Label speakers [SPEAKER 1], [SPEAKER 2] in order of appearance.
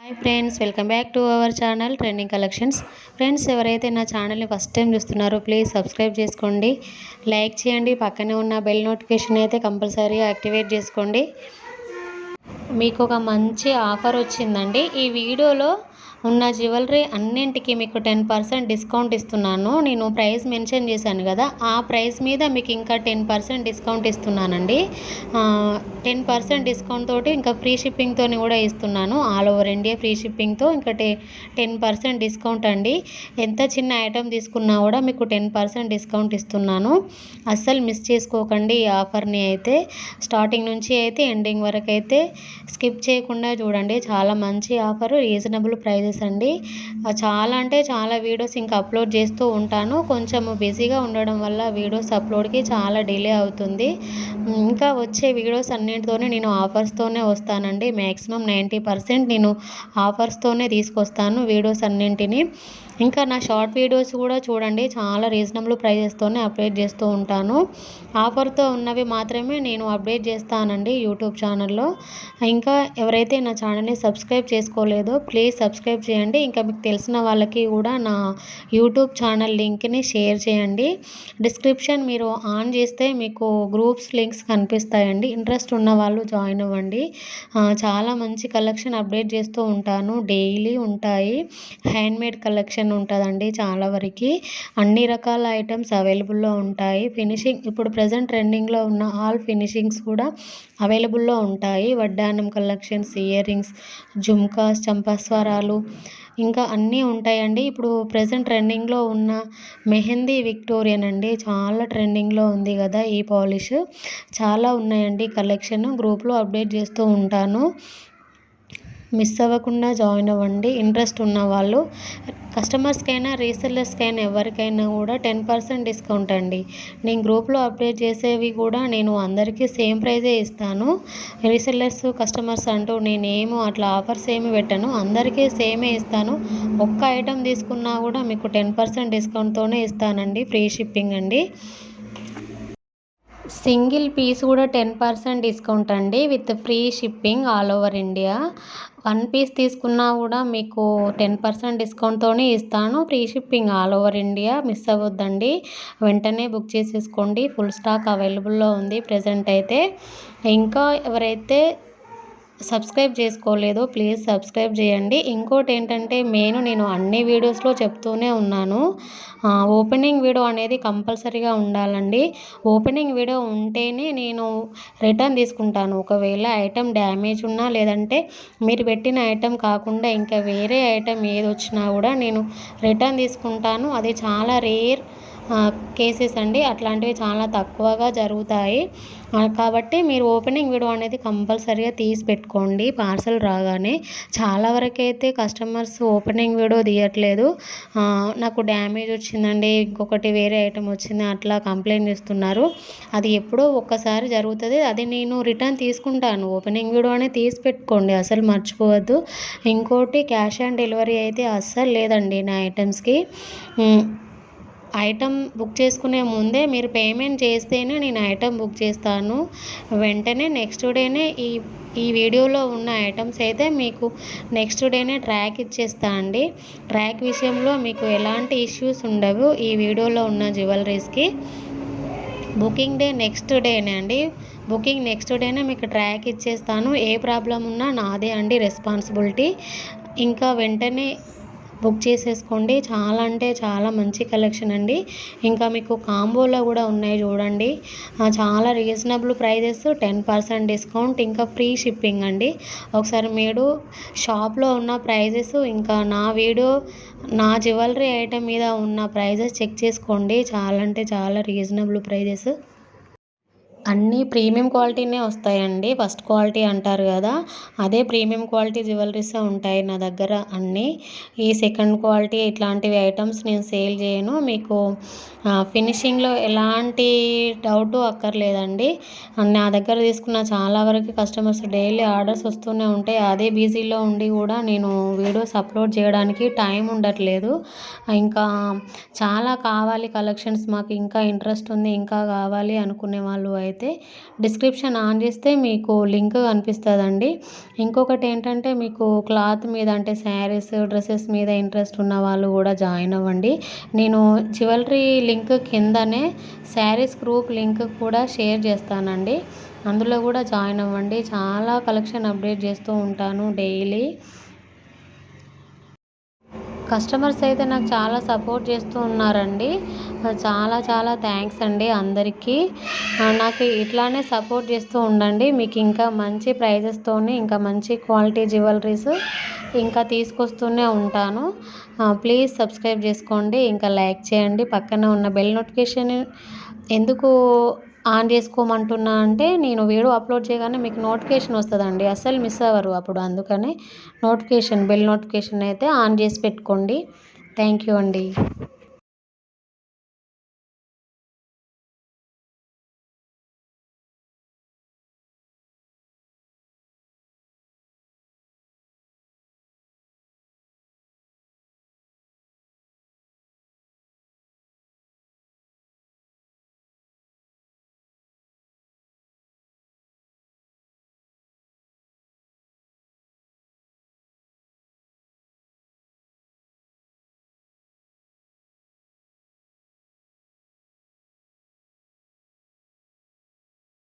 [SPEAKER 1] Hi friends, welcome back to our channel trending collections. Friends, ఎవరైతే నా ఛానల్ని first time చూస్తున్నారో ప్లీజ్ సబ్స్క్రైబ్ చేసుకోండి, లైక్ చేయండి, పక్కనే ఉన్న బెల్ నోటిఫికేషన్ అయితే కంపల్సరీగా యాక్టివేట్ చేసుకోండి. మీకు ఒక మంచి ఆఫర్ వచ్చిందండి. ఈ వీడియోలో ఉన్న జ్యువెలరీ అన్నింటికి మీకు 10% డిస్కౌంట్ ఇస్తున్నాను. నేను ప్రైస్ మెన్షన్ చేశాను కదా, ఆ ప్రైస్ మీద మీకు ఇంకా 10% డిస్కౌంట్ ఇస్తున్నానండి. 10% డిస్కౌంట్ తోటి ఇంకా ఫ్రీ షిప్పింగ్తో కూడా ఇస్తున్నాను. ఆల్ ఓవర్ ఇండియా ఫ్రీ షిప్పింగ్తో ఇంకా 10% డిస్కౌంట్ అండి. ఎంత చిన్న ఐటెం తీసుకున్నా కూడా మీకు 10% డిస్కౌంట్ ఇస్తున్నాను. అస్సలు మిస్ చేసుకోకండి ఈ ఆఫర్ని. అయితే స్టార్టింగ్ నుంచి అయితే ఎండింగ్ వరకు అయితే స్కిప్ చేయకుండా చూడండి. చాలా మంచి ఆఫర్, రీజనబుల్ ప్రైజెస్ అండి. చాలా అంటే చాలా వీడియోస్ ఇంకా అప్లోడ్ చేస్తూ ఉంటాను. కొంచెం బిజీగా ఉండడం వల్ల వీడియోస్ అప్లోడ్కి చాలా డిలే అవుతుంది. ఇంకా వచ్చే వీడియోస్ అన్నింటితోనే నేను ఆఫర్స్తోనే వస్తానండి. మ్యాక్సిమం 90% నేను ఆఫర్స్తోనే తీసుకొస్తాను వీడియోస్ అన్నింటినీ. ఇంకా నా షార్ట్ వీడియోస్ కూడా చూడండి, చాలా రీజనబుల్ ప్రైజెస్తోనే అప్డేట్ చేస్తూ ఉంటాను. ఆఫర్తో ఉన్నవి మాత్రమే నేను అప్డేట్ చేస్తానండి యూట్యూబ్ ఛానల్లో. ఇంకా ఎవరైతే నా ఛానల్ని సబ్స్క్రైబ్ చేసుకోలేదో ప్లీజ్ సబ్స్క్రైబ్ చేయండి. ఇంకా మీకు తెలిసిన వాళ్ళకి కూడా నా యూట్యూబ్ ఛానల్ లింక్ని షేర్ చేయండి. డిస్క్రిప్షన్ మీరు ఆన్ చేస్తే మీకు గ్రూప్స్ లింక్స్ కనిపిస్తాయండి. ఇంట్రెస్ట్ ఉన్న వాళ్ళు జాయిన్ అవ్వండి. చాలా మంచి కలెక్షన్ అప్డేట్ చేస్తూ ఉంటాను, డైలీ ఉంటాయి. హ్యాండ్మేడ్ కలెక్షన్ ఉంటుందండి. చాలా వరకు అన్ని రకాల ఐటమ్స్ అవైలబుల్లో ఉంటాయి. ఫినిషింగ్ ఇప్పుడు ప్రజెంట్ ట్రెండింగ్లో ఉన్న ఆల్ ఫినిషింగ్స్ కూడా అవైలబుల్లో ఉంటాయి. వడ్డానం కలెక్షన్స్, ఇయర్ రింగ్స్, జుమ్కాస్, చంపస్వరాలు ఇంకా అన్నీ ఉంటాయండి. ఇప్పుడు ప్రజెంట్ ట్రెండింగ్లో ఉన్న మెహందీ విక్టోరియన్ అండి, చాలా ట్రెండింగ్లో ఉంది కదా ఈ పాలిష్. చాలా ఉన్నాయండి కలెక్షన్, గ్రూప్లో అప్డేట్ చేస్తూ ఉంటాను. మిస్ అవ్వకుండా జాయిన్ అవ్వండి ఇంట్రెస్ట్ ఉన్న వాళ్ళు. కస్టమర్స్కైనా రీసెల్లర్స్కైనా ఎవరికైనా కూడా 10% డిస్కౌంట్ అండి. నేను గ్రూప్లో అప్డేట్ చేసేవి కూడా నేను అందరికీ సేమ్ ప్రైజే ఇస్తాను. రీసెల్లర్స్, కస్టమర్స్ అంటూ నేనేమో అట్లా ఆఫర్స్ ఏమి పెట్టను, అందరికీ సేమే ఇస్తాను. ఒక్క ఐటెం తీసుకున్నా కూడా మీకు 10% డిస్కౌంట్తోనే ఇస్తానండి. ఫ్రీ షిప్పింగ్ అండి. సింగిల్ పీస్ కూడా 10% డిస్కౌంట్ అండి, with free shipping all over India. 1 piece తీసుకున్నా కూడా మీకు 10% డిస్కౌంట్తోనే ఇస్తాను. Free shipping all over India. Miss అవ్వద్దండి, వెంటనే బుక్ చేసేసుకోండి. ఫుల్ స్టాక్ అవైలబుల్లో ఉంది ప్రజెంట్ అయితే. ఇంకా ఎవరైతే సబ్స్క్రైబ్ చేసుకోలేదో ప్లీజ్ సబ్స్క్రైబ్ చేయండి. ఇంకోటి ఏంటంటే నేను అన్ని వీడియోస్లో చెప్తూనే ఉన్నాను, ఓపెనింగ్ వీడియో అనేది కంపల్సరీగా ఉండాలండి. ఓపెనింగ్ వీడియో ఉంటేనే నేను రిటర్న్ తీసుకుంటాను. ఒకవేళ ఐటెం డ్యామేజ్ ఉన్నా, లేదంటే మీరు పెట్టిన ఐటెం కాకుండా ఇంకా వేరే ఐటెం ఏది వచ్చినా కూడా నేను రిటర్న్ తీసుకుంటాను. అది చాలా రేర్ కేసెస్ అండి, అట్లాంటివి చాలా తక్కువగా జరుగుతాయి. కాబట్టి మీరు ఓపెనింగ్ వీడియో అనేది కంపల్సరీగా తీసి పెట్టుకోండి పార్సల్ రాగానే. చాలా వరకు అయితే కస్టమర్స్ ఓపెనింగ్ వీడియో తీయట్లేదు. నాకు డ్యామేజ్ వచ్చిందండి, ఇంకొకటి వేరే ఐటెం వచ్చింది అట్లా కంప్లైంట్ చేస్తున్నారు. అది ఎప్పుడో ఒక్కసారి జరుగుతుంది, అది నేను రిటర్న్ తీసుకుంటాను. ఓపెనింగ్ వీడియో అనేది తీసి పెట్టుకోండి, అసలు మర్చిపోవద్దు. ఇంకోటి క్యాష్ ఆన్ డెలివరీ అయితే అస్సలు లేదండి నా ఐటమ్స్కి. ఐటమ్ బుక్ చేసుకునే ముందే మీరు పేమెంట్ చేస్తేనే నేను ఐటమ్ బుక్ చేస్తాను. వెంటనే నెక్స్ట్ డేనే ఈ వీడియోలో ఉన్న ఐటమ్స్ అయితే మీకు నెక్స్ట్ డేనే ట్రాక్ ఇచ్చేస్తా అండి. ట్రాక్ విషయంలో మీకు ఎలాంటి ఇష్యూస్ ఉండవు ఈ వీడియోలో ఉన్న జ్యువెలరీస్కి. బుకింగ్ డే నెక్స్ట్ డేనే అండి, బుకింగ్ నెక్స్ట్ డేనే మీకు ట్రాక్ ఇచ్చేస్తాను. ఏ ప్రాబ్లం ఉన్నా నాదే అండి రెస్పాన్సిబిలిటీ. ఇంకా వెంటనే బుక్ చేసేసుకోండి. చాలా అంటే చాలా మంచి కలెక్షన్ అండి. ఇంకా మీకు కాంబోలో కూడా ఉన్నాయి చూడండి, చాలా రీజనబుల్ ప్రైజెస్, 10% డిస్కౌంట్, ఇంకా ఫ్రీ షిప్పింగ్ అండి. ఒకసారి మీరు షాప్లో ఉన్న ప్రైజెస్ ఇంకా నా జ్యువెలరీ ఐటెం మీద ఉన్న ప్రైజెస్ చెక్ చేసుకోండి. చాలా అంటే చాలా రీజనబుల్ ప్రైజెస్. అన్నీ ప్రీమియం క్వాలిటీనే వస్తాయండి. ఫస్ట్ క్వాలిటీ అంటారు కదా, అదే ప్రీమియం క్వాలిటీ జ్యువెలరీసే ఉంటాయి నా దగ్గర అన్నీ. ఈ సెకండ్ క్వాలిటీ ఇట్లాంటివి ఐటమ్స్ నేను సేల్ చేయను. మీకు ఫినిషింగ్లో ఎలాంటి డౌటు అక్కర్లేదండి. నా దగ్గర తీసుకున్న చాలా వరకు కస్టమర్స్ డైలీ ఆర్డర్స్ వస్తూనే ఉంటాయి. అదే బిజీలో ఉండి కూడా నేను వీడియోస్ అప్లోడ్ చేయడానికి టైం ఉండట్లేదు. ఇంకా చాలా కావాలి కలెక్షన్స్, మాకు ఇంకా ఇంట్రెస్ట్ ఉంది, ఇంకా కావాలి అనుకునే వాళ్ళు అయితే అయితే డిస్క్రిప్షన్ ఆన్ చేస్తే మీకు లింక్ కనిపిస్తుందండి. ఇంకొకటి ఏంటంటే మీకు క్లాత్ మీద అంటే శారీస్ డ్రెస్సెస్ మీద ఇంట్రెస్ట్ ఉన్న వాళ్ళు కూడా జాయిన్ అవ్వండి. నేను జ్యువెలరీ లింక్ కిందనే శారీస్ గ్రూప్ లింక్ కూడా షేర్ చేస్తానండి. అందులో కూడా జాయిన్ అవ్వండి. చాలా కలెక్షన్ అప్డేట్ చేస్తూ ఉంటాను డైలీ. కస్టమర్స్ అయితే నాకు చాలా సపోర్ట్ చేస్తూ ఉన్నారండి. చాలా చాలా థ్యాంక్స్ అండి అందరికీ. నాకు ఇట్లానే సపోర్ట్ చేస్తూ ఉండండి. మీకు ఇంకా మంచి ప్రైజెస్తోని ఇంకా మంచి క్వాలిటీ జ్యువెలరీస్ ఇంకా తీసుకొస్తూనే ఉంటాను. ప్లీజ్ సబ్స్క్రైబ్ చేసుకోండి. ఇంకా లైక్ చేయండి. పక్కన ఉన్న బెల్ నోటిఫికేషన్ ఎందుకు ఆన్ చేసుకోమంటున్నా అంటే నేను వీడియో అప్లోడ్ చేయగానే మీకు నోటిఫికేషన్ వస్తుందండి. అస్సలు మిస్ అవ్వరు అప్పుడు. అందుకనే బెల్ నోటిఫికేషన్ అయితే ఆన్ చేసి పెట్టుకోండి. థ్యాంక్ యూ అండి.